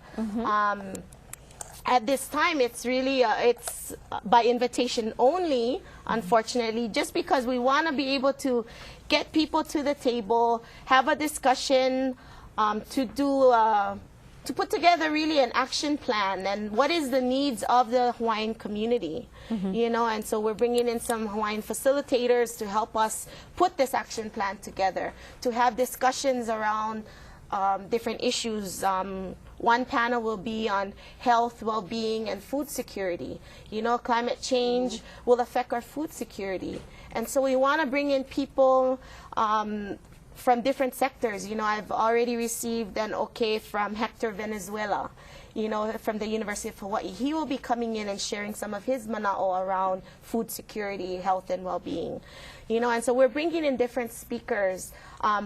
At this time, it's really, it's by invitation only, unfortunately, just because we want to be able to get people to the table, have a discussion, to put together really an action plan and what is the needs of the Hawaiian community, you know. And so we're bringing in some Hawaiian facilitators to help us put this action plan together, to have discussions around different issues. One panel will be on health, well-being, and food security. You know, climate change will affect our food security. And so we want to bring in people from different sectors. You know, I've already received an okay from Hector Venezuela, you know, from the University of Hawaii. He will be coming in and sharing some of his mana'o around food security, health, and well-being. You know, and so we're bringing in different speakers,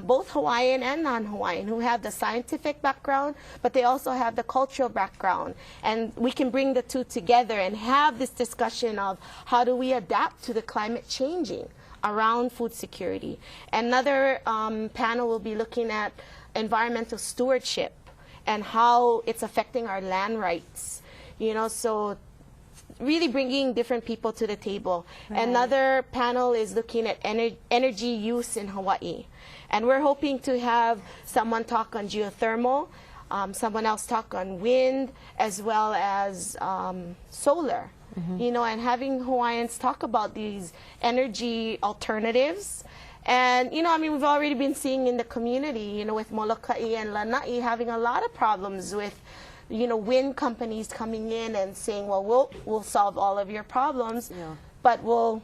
both Hawaiian and non-Hawaiian, who have the scientific background, but they also have the cultural background. And we can bring the two together and have this discussion of how do we adapt to the climate changing around food security. Another panel will be looking at environmental stewardship and how it's affecting our land rights. You know, so really bringing different people to the table. Another panel is looking at energy use in Hawaii. And we're hoping to have someone talk on geothermal, someone else talk on wind, as well as solar. You know, and having Hawaiians talk about these energy alternatives. And, you know, I mean, we've already been seeing in the community, you know, with Molokai and Lanai having a lot of problems with, you know, wind companies coming in and saying, well, we'll solve all of your problems, but we'll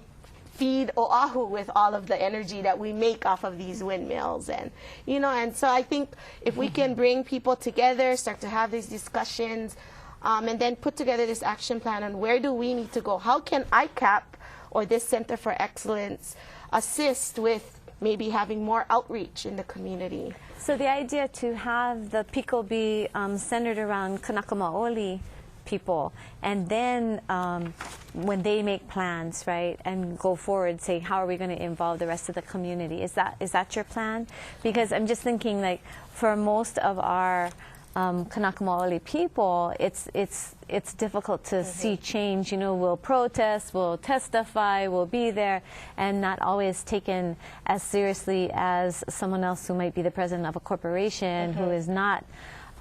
feed Oahu with all of the energy that we make off of these windmills. And, you know, and so I think if we can bring people together, start to have these discussions, and then put together this action plan on where do we need to go, how can ICAP or this Center for Excellence assist with maybe having more outreach in the community. So the idea to have the PICO be centered around Kanaka Maoli people, and then when they make plans, right, and go forward, say, how are we going to involve the rest of the community? Is that your plan? Because I'm just thinking, like, for most of our Kanaka Maoli people, it's difficult to see change. You know, we'll protest, we'll testify, we'll be there, and not always taken as seriously as someone else who might be the president of a corporation who is not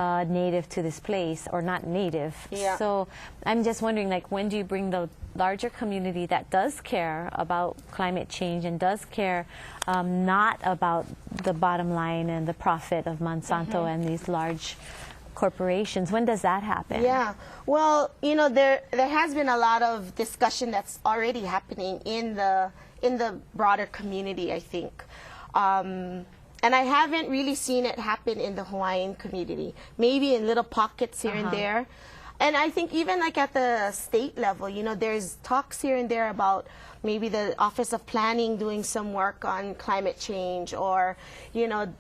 native to this place or not native. So I'm just wondering, like, when do you bring the larger community that does care about climate change and does care not about the bottom line and the profit of Monsanto and these large corporations? When does that happen? Yeah, well, you know, there has been a lot of discussion that's already happening in the broader community, I think. And I haven't really seen it happen in the Hawaiian community, maybe in little pockets here and there. And I think even like at the state level, you know, there's talks here and there about maybe the Office of Planning doing some work on climate change, or, you know,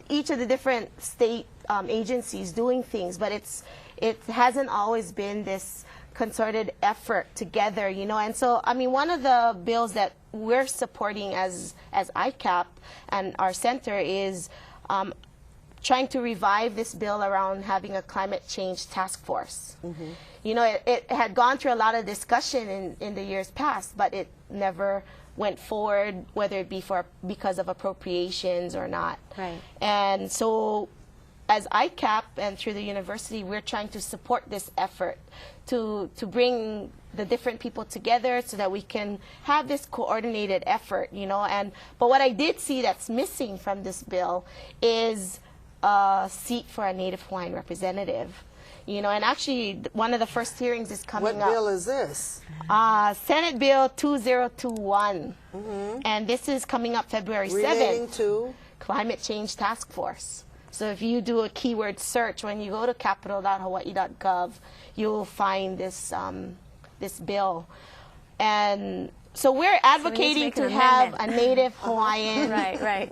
each of the different state agencies doing things, but it hasn't always been this concerted effort together, you know. And so, I mean, one of the bills that we're supporting as ICAP and our center is trying to revive this bill around having a climate change task force. You know, it had gone through a lot of discussion in the years past, but it never went forward, whether it be because of appropriations or not. And so, as ICAP and through the university, we're trying to support this effort to bring the different people together so that we can have this coordinated effort, you know. But what I did see that's missing from this bill is a seat for a Native Hawaiian representative. You know, and actually one of the first hearings is coming up. What bill is this? Senate Bill 2021. And this is coming up February 7th. Relating to? Climate Change Task Force. So if you do a keyword search, when you go to capital.hawaii.gov, you'll find this this bill. And so we're advocating to have a Native Hawaiian,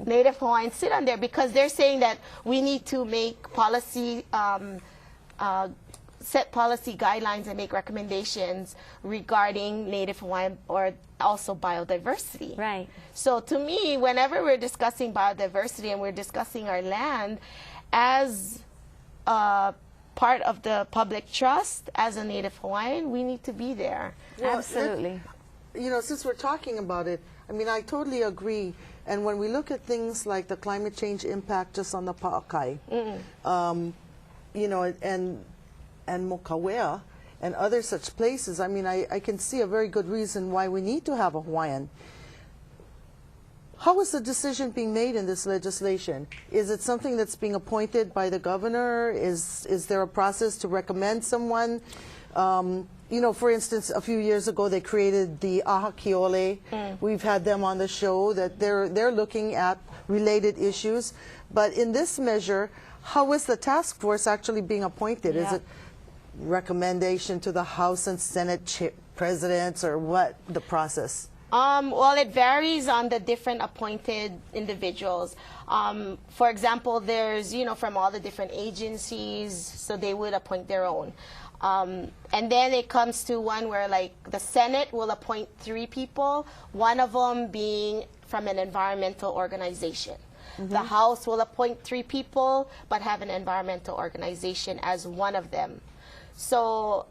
Native Hawaiian sit on there, because they're saying that we need to make policy, set policy guidelines and make recommendations regarding Native Hawaiian or also biodiversity. So to me, whenever we're discussing biodiversity and we're discussing our land as part of the public trust, as a Native Hawaiian, we need to be there. Absolutely. You know, since we're talking about it, I mean, I totally agree. And when we look at things like the climate change impact just on the Pa'akai, you know, and Mokawea and other such places, I mean, I can see a very good reason why we need to have a Hawaiian. How is the decision being made in this legislation? Is it something that's being appointed by the governor? Is there a process to recommend someone? You know, for instance, a few years ago they created the Aha Kiole. We've had them on the show that they're looking at related issues. But in this measure, how is the task force actually being appointed? Is it recommendation to the House and Senate presidents, or what the process? Well, it varies on the different appointed individuals. For example, there's, you know, from all the different agencies, so they would appoint their own. And then it comes to one where, like, the Senate will appoint 3 people, one of them being from an environmental organization. The House will appoint 3 people, but have an environmental organization as one of them. So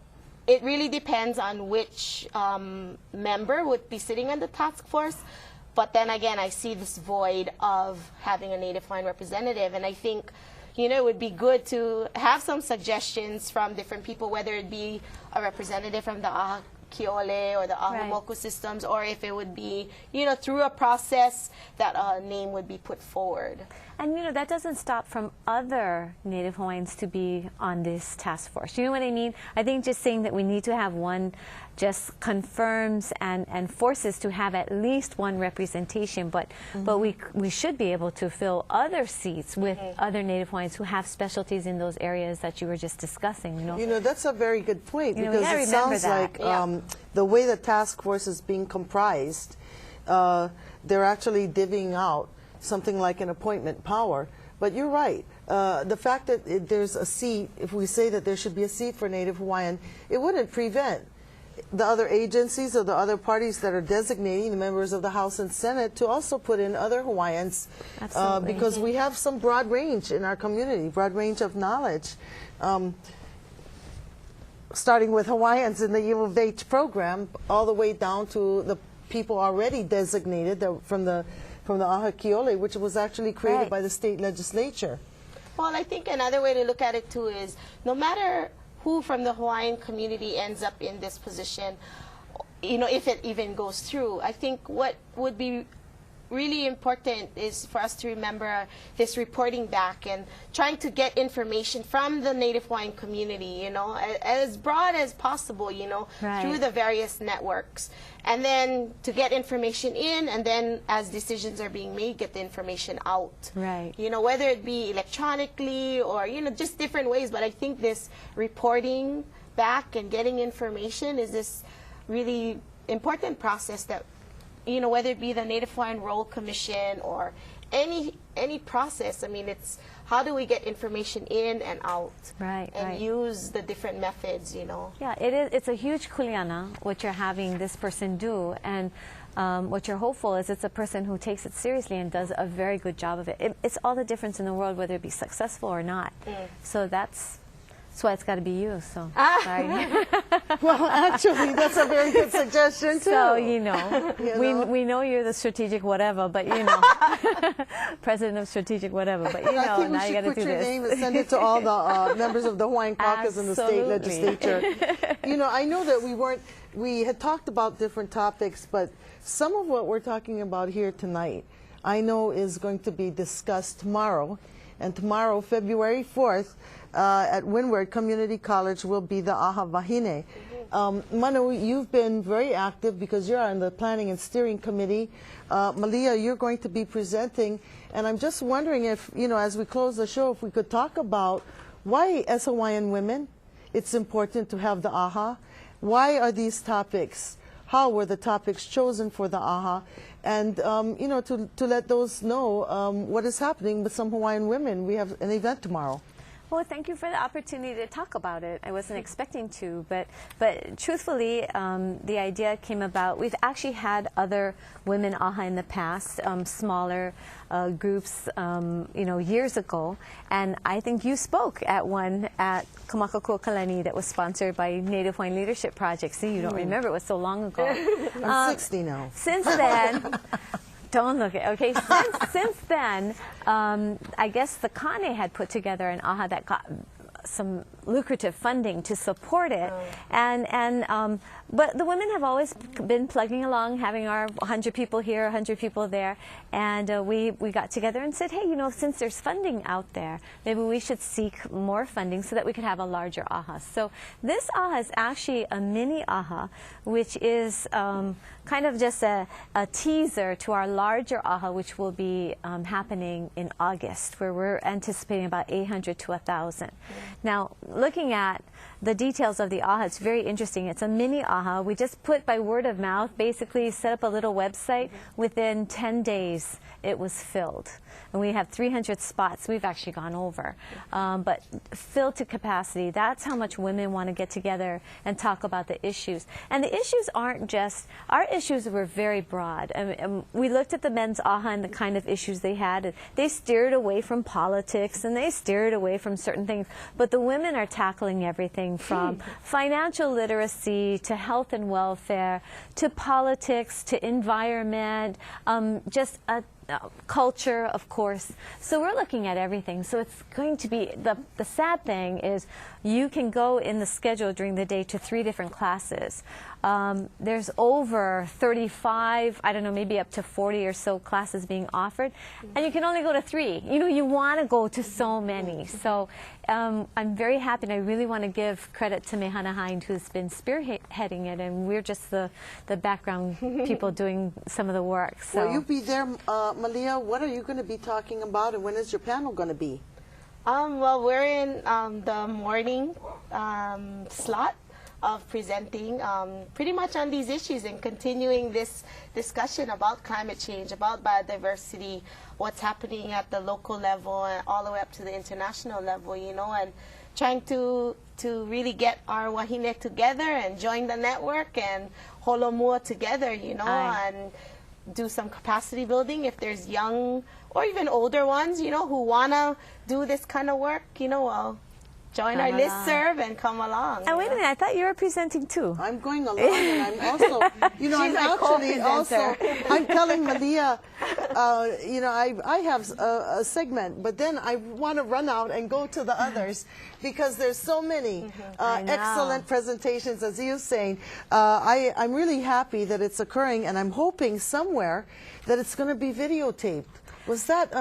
it really depends on which member would be sitting on the task force. But then again, I see this void of having a Native Hawaiian representative, and I think, you know, it would be good to have some suggestions from different people, whether it be a representative from the Aha Kiole or the Ahumoku systems, or if it would be, you know, through a process that a name would be put forward. And, you know, that doesn't stop from other Native Hawaiians to be on this task force. You know what I mean? I think just saying that we need to have one just confirms and forces to have at least one representation, but we should be able to fill other seats with other Native Hawaiians who have specialties in those areas that you were just discussing. You know, that's a very good point, you know, because it sounds that. like the way the task force is being comprised, they're actually divvying out something like an appointment power. But you're right. The fact that there's a seat, if we say that there should be a seat for Native Hawaiian, it wouldn't prevent the other agencies or the other parties that are designating the members of the House and Senate to also put in other Hawaiians, because we have some broad range in our community, broad range of knowledge. Starting with Hawaiians in the U of H program, all the way down to the people already designated from the Aha Kiole, which was actually created by the state legislature. Well, I think another way to look at it too is, no matter who from the Hawaiian community ends up in this position, you know, if it even goes through, I think what would be really important is for us to remember this reporting back and trying to get information from the Native Hawaiian community, you know, as broad as possible, you know, through the various networks. And then to get information in, and then as decisions are being made, get the information out. You know, whether it be electronically or, you know, just different ways. But I think this reporting back and getting information is this really important process that, you know, whether it be the Native Hawaiian Role Commission or any process. I mean, it's how do we get information in and out, and use the different methods, you know. Yeah, it's a huge kuleana what you're having this person do, and what you're hopeful is it's a person who takes it seriously and does a very good job of it. It's all the difference in the world whether it be successful or not. So that's why it's got to be you. So sorry. Well, actually, that's a very good suggestion too. So you know, we know you're the strategic whatever, but you know, president of strategic whatever. But you know, I think now you got to do this. put your name and send it to all the members of the Hawaiian Caucus and the state legislature. You know, I know that we had talked about different topics, but some of what we're talking about here tonight, I know is going to be discussed tomorrow. And tomorrow, February 4th, at Windward Community College will be the Aha Wahine. Manu, you've been very active because you're on the Planning and Steering Committee. Malia, you're going to be presenting. And I'm just wondering if, you know, as we close the show, if we could talk about why, as Hawaiian women, it's important to have the Aha. Why are these topics? How were the topics chosen for the Aha? And, you know, to let those know what is happening with some Hawaiian women. We have an event tomorrow. Well, thank you for the opportunity to talk about it. I wasn't expecting to, but truthfully, the idea came about. We've actually had other women AHA in the past, smaller groups, you know, years ago, and I think you spoke at one at Kamakakuakalani that was sponsored by Native Hawaiian Leadership Project. See, you don't remember, it was so long ago. I'm 60 now. Since then. Don't look at okay. Since then, I guess the Kane had put together an AHA that got some lucrative funding to support it, but the women have always been plugging along, having our 100 people here, 100 people there, and we got together and said, hey, you know, since there's funding out there, maybe we should seek more funding so that we could have a larger AHA. So this AHA is actually a mini AHA, which is kind of just a teaser to our larger AHA, which will be happening in August, where we're anticipating about 800 to 1,000. Now, looking at the details of the AHA, it's very interesting. It's a mini AHA. We just put by word of mouth, basically set up a little website. Within 10 days, it was filled. And we have 300 spots. We've actually gone over. But filled to capacity. That's how much women want to get together and talk about the issues. And the issues aren't just, our issues were very broad. We looked at the men's AHA and the kind of issues they had. They steered away from politics and they steered away from certain things. But but the women are tackling everything from financial literacy to health and welfare to politics to environment, just culture, of course. So we're looking at everything. So it's going to be, the sad thing is you can go in the schedule during the day to 3 different classes. There's over 35, I don't know, maybe up to 40 or so classes being offered, and you can only go to 3. You know, you want to go to so many. So I'm very happy, and I really want to give credit to Mehana Hind, who's been spearheading it, and we're just the background people doing some of the work. So. Will you be there, Malia? What are you going to be talking about, and when is your panel going to be? Well, we're in the morning slot of presenting pretty much on these issues and continuing this discussion about climate change, about biodiversity, what's happening at the local level and all the way up to the international level, you know, and trying to really get our wahine together and join the network and holomua together, you know, and do some capacity building if there's young or even older ones, you know, who want to do this kind of work, you know, well, join our listserv and come along. And wait a minute, I thought you were presenting too. I'm going along, and I'm also, you know, I'm actually also, I'm telling Malia, you know, I have a segment, but then I want to run out and go to the others because there's so many excellent presentations, as you're saying. I'm really happy that it's occurring, and I'm hoping somewhere that it's going to be videotaped. Was that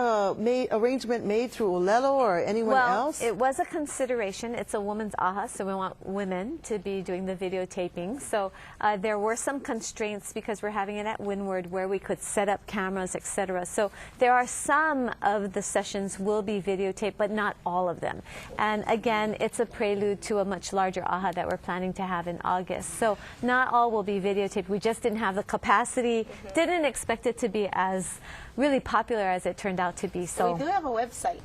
arrangement made through Olelo or anyone else? Well, it was a consideration. It's a women's AHA, so we want women to be doing the videotaping. So there were some constraints because we're having it at Windward where we could set up cameras, etc. So there are some of the sessions will be videotaped, but not all of them. And again, it's a prelude to a much larger AHA that we're planning to have in August. So not all will be videotaped. We just didn't have the capacity, didn't expect it to be as really popular as it turned out to be. So we do have a website.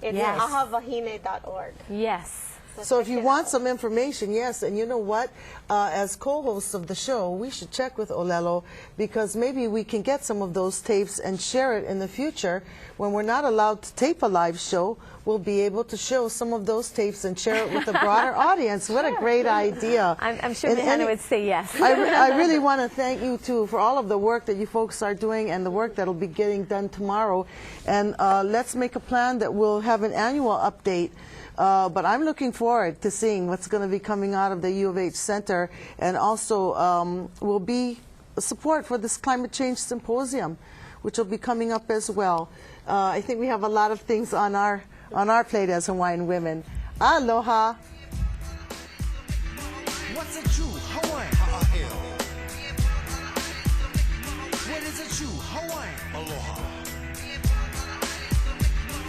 It's ahavahine.org. Yes. So if you want some information, yes, and you know what, as co-hosts of the show, we should check with Olelo because maybe we can get some of those tapes and share it in the future. When we're not allowed to tape a live show, we'll be able to show some of those tapes and share it with a broader audience. What a great idea. I'm sure Hannah would say yes. I really want to thank you, too, for all of the work that you folks are doing and the work that will be getting done tomorrow. And let's make a plan that we'll have an annual update. But I'm looking forward to seeing what's going to be coming out of the U of H Center, and also will be support for this climate change symposium, which will be coming up as well. I think we have a lot of things on our plate as Hawaiian women. Aloha. What's a true Hawaiian? What is a true Hawaiian? Aloha.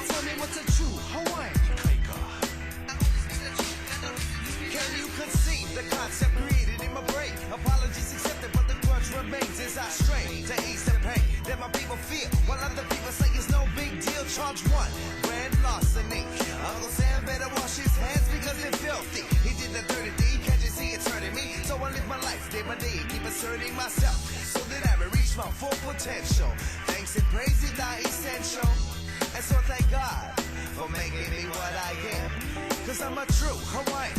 Tell me what's a true Hawaiian? Can you conceive the concept created in my brain? Apologies accepted, but the grudge remains as I strain to ease the pain that my people feel, while other people say it's no big deal. Charge 1, grand larceny. Uncle Sam better wash his hands because they're filthy. He did the dirty deed, can't you see it's hurting me? So I live my life day by day, keep asserting myself so that I may reach my full potential. Thanks and praise is not essential, and so thank God for making me what I am. Cause I'm a true Hawaiian.